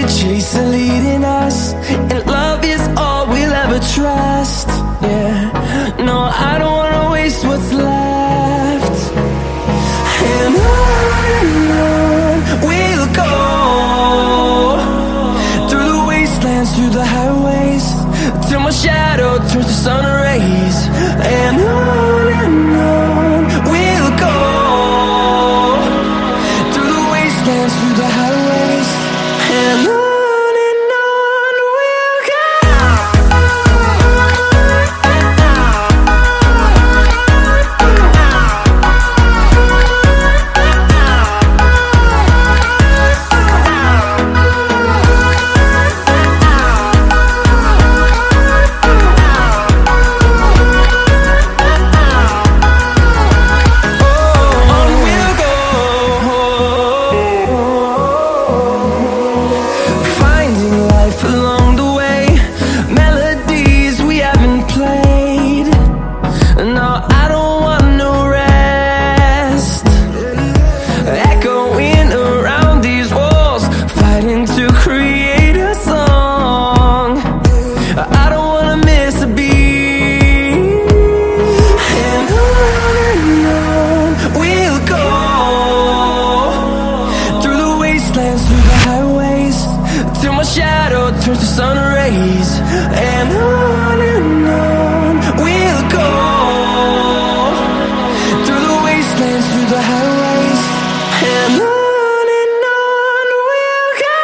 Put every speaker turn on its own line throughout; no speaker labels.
Chasing, leading us, and love is all we'll ever trust. Yeah, no, I don't wanna waste what's left. And on we'll go, through the wastelands, through the highways, till my shadow turns to sun rays. And on we'll go, through the wastelands, through the highways, and on we'll go. Till my shadow turns to sun rays. And on we'll go, through the wastelands, through the highways, and on we'll go.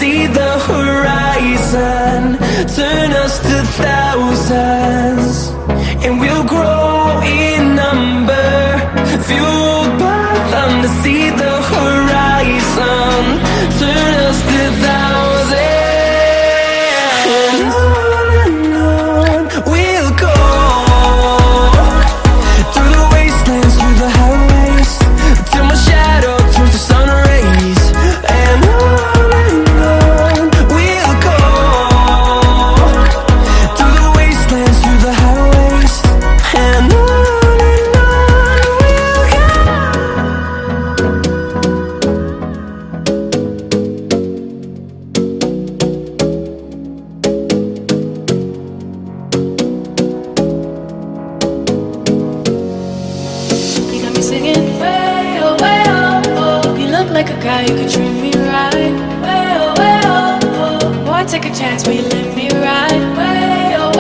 See the horizon, turn us to thousands, and we'll grow in number, fueled by them. To see the horizon, turn us to thousands, and on we'll go, through the wastelands, through the highways, till my shadow turns to sun rays. And on
singing way oh, oh. You look like a guy who could treat me right. Way oh, oh. Boy, take a chance, will you let me ride? Way oh,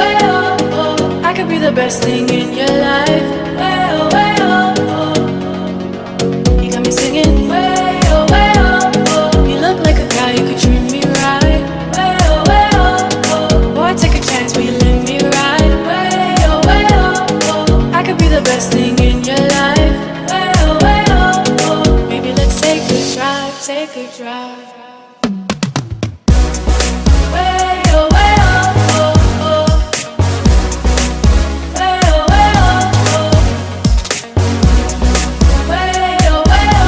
oh. I could be the best thing in your life. Way oh, oh. You got me singing way oh, oh. You look like a guy who could treat me right. Way oh, oh. Boy, take a chance, will you let me ride? Way oh, oh. I could be the best thing in your life. Maybe let's take a drive, take a drive. Way oh, oh. Way oh, oh. Way oh, oh. Way oh, oh. Way oh,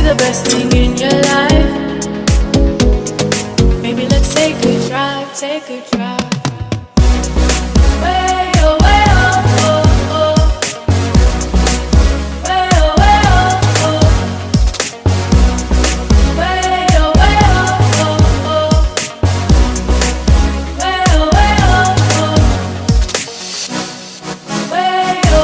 the best thing in your life. Maybe let's take a drive, take a drive. Way oh, oh. Way oh, oh. Way oh, oh. Way oh, oh. Way oh,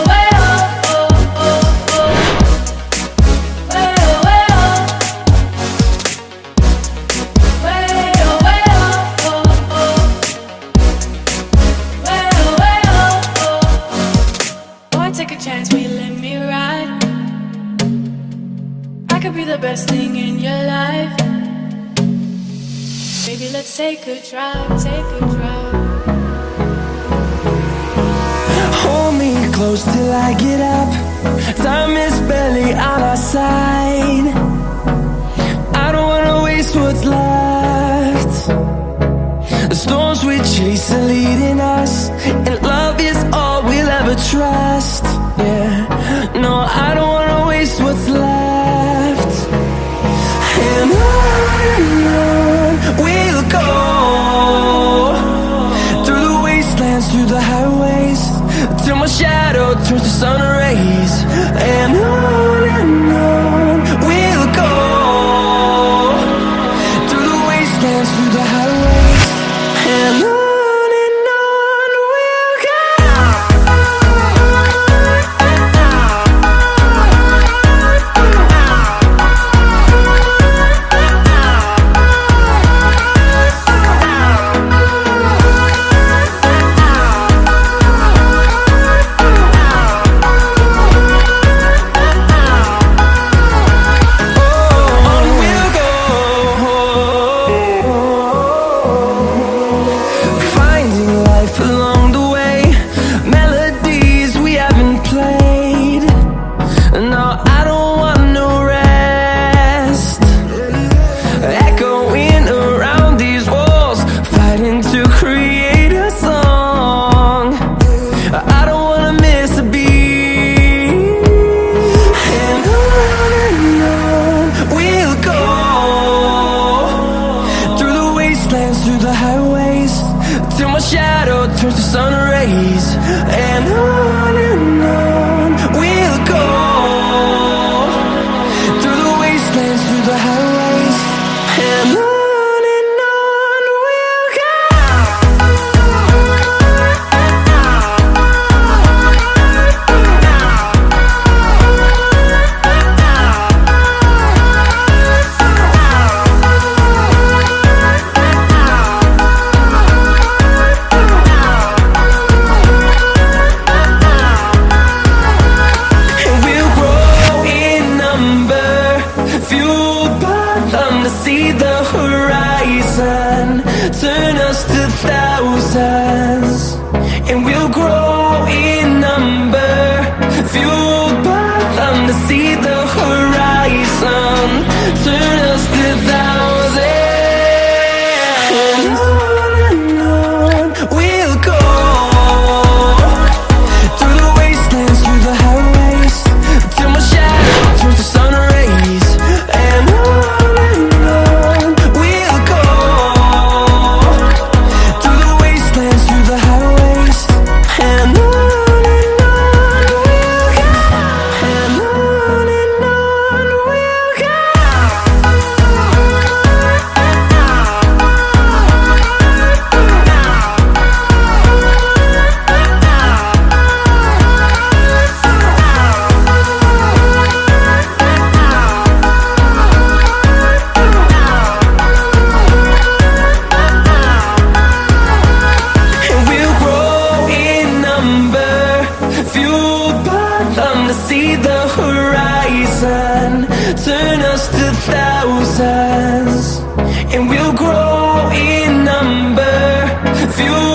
Baby, let's take a drive, take a drive.
Hold me close till I get up. Time is barely on our side. I don't wanna waste what's left. The storms we chase are leading us, and love is all we'll ever trust. Yeah, no, I don't wanna waste what's left. And on we'll go, through the wastelands, through the highways, till my shadow turns to sun rays. And on we'll go, through the wastelands, through the highways, and on we'll go. Through the highways, till my shadow turns to sun rays. And on we'll go, through the wastelands, through the highways, and on we'll go. See the horizon, turn us to thousands, and we'll grow in number, fueled by them to see the horizon, turn us to thousands, and on we'll go, through the wastelands, through the highways, till my shadow turns to sun rays. And see the horizon, turn us to thousands, and we'll grow in number, fuel